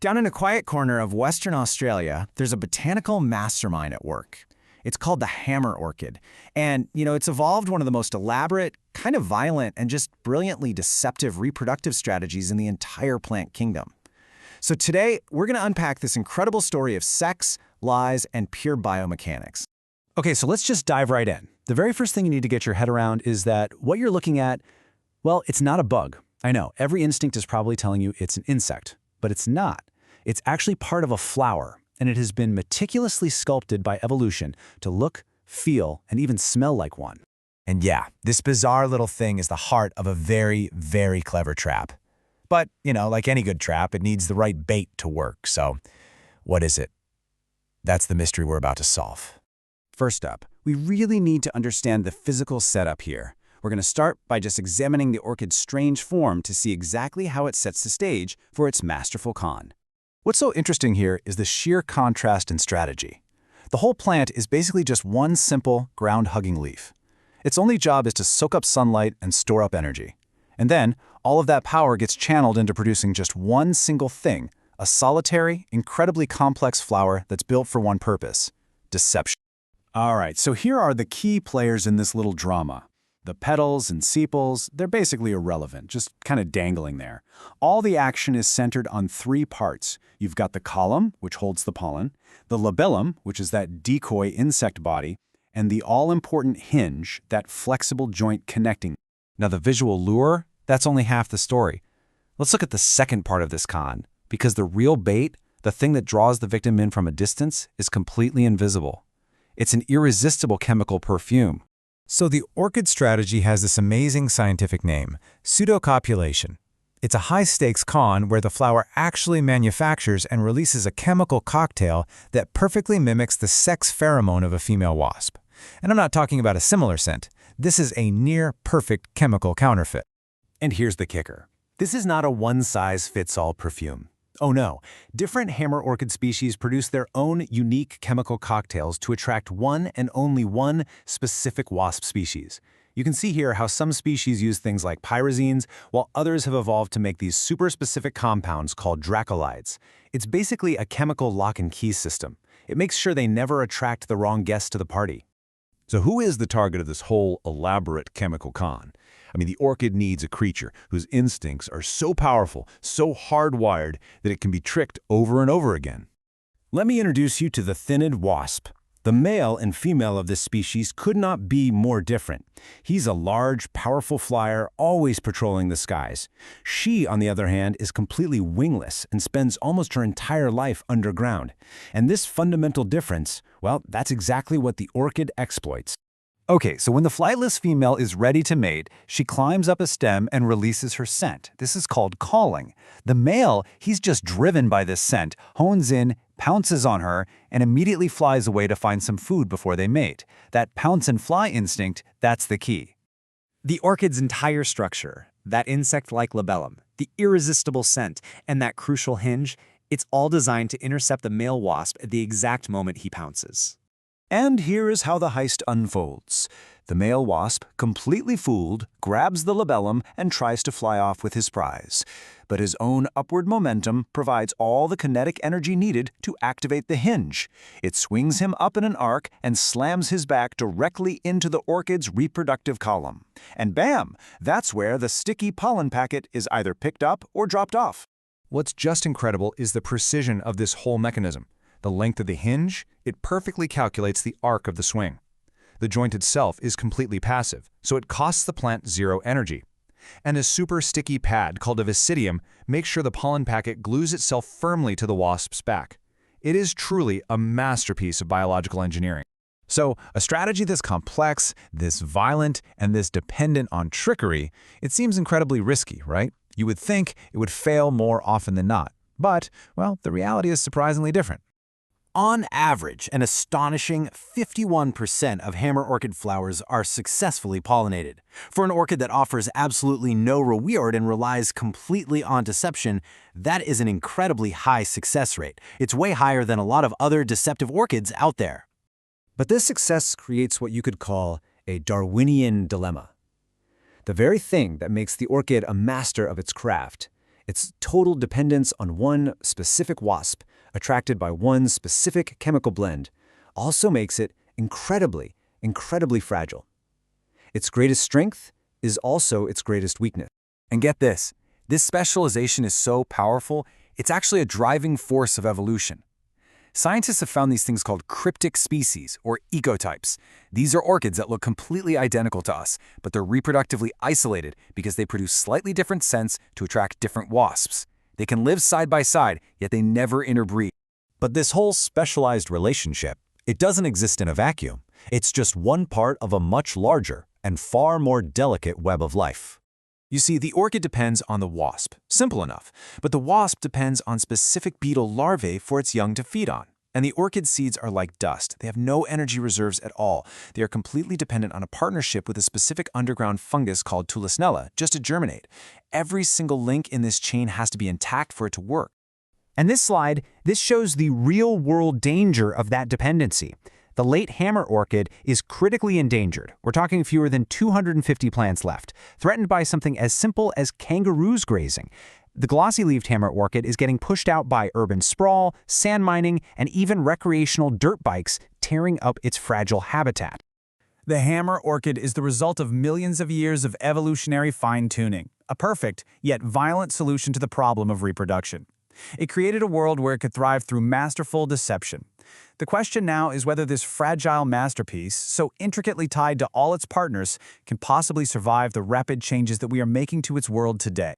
Down in a quiet corner of Western Australia, there's a botanical mastermind at work. It's called the Hammer Orchid. And, it's evolved one of the most elaborate, kind of violent, and just brilliantly deceptive reproductive strategies in the entire plant kingdom. So today, we're going to unpack this incredible story of sex, lies, and pure biomechanics. Okay, so let's just dive right in. The very first thing you need to get your head around is that what you're looking at, well, it's not a bug. I know, every instinct is probably telling you it's an insect, but it's not. It's actually part of a flower, and it has been meticulously sculpted by evolution to look, feel, and even smell like one. And yeah, this bizarre little thing is the heart of a very, very clever trap. But, like any good trap, it needs the right bait to work. So, what is it? That's the mystery we're about to solve. First up, we really need to understand the physical setup here. We're going to start by just examining the orchid's strange form to see exactly how it sets the stage for its masterful con. What's so interesting here is the sheer contrast in strategy. The whole plant is basically just one simple, ground-hugging leaf. Its only job is to soak up sunlight and store up energy. And then, all of that power gets channeled into producing just one single thing, a solitary, incredibly complex flower that's built for one purpose: deception. All right, so here are the key players in this little drama. The petals and sepals, they're basically irrelevant, just kind of dangling there. All the action is centered on three parts. You've got the column, which holds the pollen, the labellum, which is that decoy insect body, and the all-important hinge, that flexible joint connecting. Now the visual lure, that's only half the story. Let's look at the second part of this con, because the real bait, the thing that draws the victim in from a distance, is completely invisible. It's an irresistible chemical perfume. So the orchid strategy has this amazing scientific name, pseudocopulation. It's a high-stakes con where the flower actually manufactures and releases a chemical cocktail that perfectly mimics the sex pheromone of a female wasp. And I'm not talking about a similar scent. This is a near-perfect chemical counterfeit. And here's the kicker. This is not a one-size-fits-all perfume. Oh no, different hammer orchid species produce their own unique chemical cocktails to attract one and only one specific wasp species. You can see here how some species use things like pyrazines, while others have evolved to make these super-specific compounds called dracolides. It's basically a chemical lock-and-key system. It makes sure they never attract the wrong guests to the party. So who is the target of this whole elaborate chemical con? The orchid needs a creature whose instincts are so powerful, so hardwired, that it can be tricked over and over again. Let me introduce you to the thynnid wasp. The male and female of this species could not be more different. He's a large, powerful flyer, always patrolling the skies. She, on the other hand, is completely wingless and spends almost her entire life underground. And this fundamental difference, well, that's exactly what the orchid exploits. Okay, so when the flightless female is ready to mate, she climbs up a stem and releases her scent. This is called calling. The male, he's just driven by this scent, hones in, pounces on her, and immediately flies away to find some food before they mate. That pounce and fly instinct, that's the key. The orchid's entire structure, that insect-like labellum, the irresistible scent, and that crucial hinge, it's all designed to intercept the male wasp at the exact moment he pounces. And here is how the heist unfolds. The male wasp, completely fooled, grabs the labellum and tries to fly off with his prize. But his own upward momentum provides all the kinetic energy needed to activate the hinge. It swings him up in an arc and slams his back directly into the orchid's reproductive column. And bam! That's where the sticky pollen packet is either picked up or dropped off. What's just incredible is the precision of this whole mechanism. The length of the hinge, it perfectly calculates the arc of the swing. The joint itself is completely passive, so it costs the plant zero energy. And a super sticky pad called a visidium makes sure the pollen packet glues itself firmly to the wasp's back. It is truly a masterpiece of biological engineering. So, a strategy this complex, this violent, and this dependent on trickery, it seems incredibly risky, right? You would think it would fail more often than not. But, well, the reality is surprisingly different. On average, an astonishing 51% of hammer orchid flowers are successfully pollinated. For an orchid that offers absolutely no reward and relies completely on deception, that is an incredibly high success rate. It's way higher than a lot of other deceptive orchids out there. But this success creates what you could call a Darwinian dilemma. The very thing that makes the orchid a master of its craft, Its total dependence on one specific wasp, attracted by one specific chemical blend, also makes it incredibly, incredibly fragile. Its greatest strength is also its greatest weakness. And get this specialization is so powerful, it's actually a driving force of evolution. Scientists have found these things called cryptic species, or ecotypes. These are orchids that look completely identical to us, but they're reproductively isolated because they produce slightly different scents to attract different wasps. They can live side by side, yet they never interbreed. But this whole specialized relationship, it doesn't exist in a vacuum. It's just one part of a much larger and far more delicate web of life. You see, the orchid depends on the wasp, simple enough, but the wasp depends on specific beetle larvae for its young to feed on. And the orchid seeds are like dust. They have no energy reserves at all. They are completely dependent on a partnership with a specific underground fungus called Tulisnella just to germinate. Every single link in this chain has to be intact for it to work. And this slide, this shows the real-world danger of that dependency. The late hammer orchid is critically endangered. We're talking fewer than 250 plants left, threatened by something as simple as kangaroos grazing. The glossy-leaved hammer orchid is getting pushed out by urban sprawl, sand mining, and even recreational dirt bikes, tearing up its fragile habitat. The hammer orchid is the result of millions of years of evolutionary fine-tuning, a perfect, yet violent solution to the problem of reproduction. It created a world where it could thrive through masterful deception. The question now is whether this fragile masterpiece, so intricately tied to all its partners, can possibly survive the rapid changes that we are making to its world today.